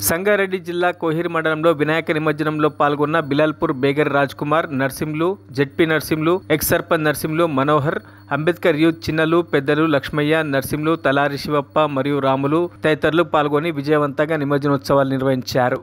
సంగారెడ్డి జిల్లా కోహిర్ మండలంలో వినాయక నిమజ్జనంలో పాల్గొన్న Bilalpur Begar Raj Kumar Narsimlu, ZP Narsimlu, ex sarpanch Narsimlu Manohar, Ambedkar youth చిన్నలు, పెద్దలు లక్ష్మయ్య, నర్సింలు, తలారి శివప్ప మరియు రాములు తదితరులు పాల్గొని విజయవంతంగా నిమజ్జనోత్సవాలు నిర్వహించారు.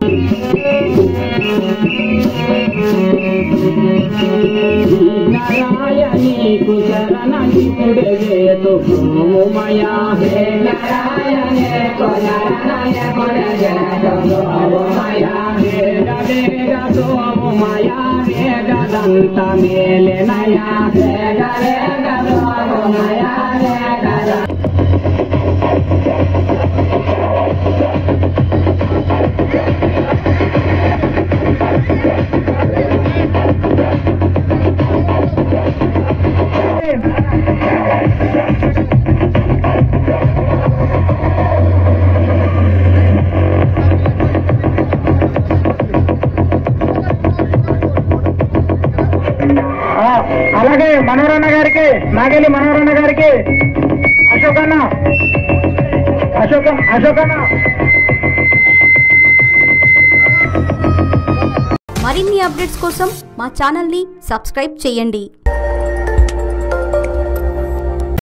అలాగే మనోరన్న గారికి, నాగేలి మనోరన్న గారికి, అశోకన్న మరిన్ని అప్డేట్స్ కోసం మా ఛానల్ని సబ్స్క్రైబ్ చేయండి.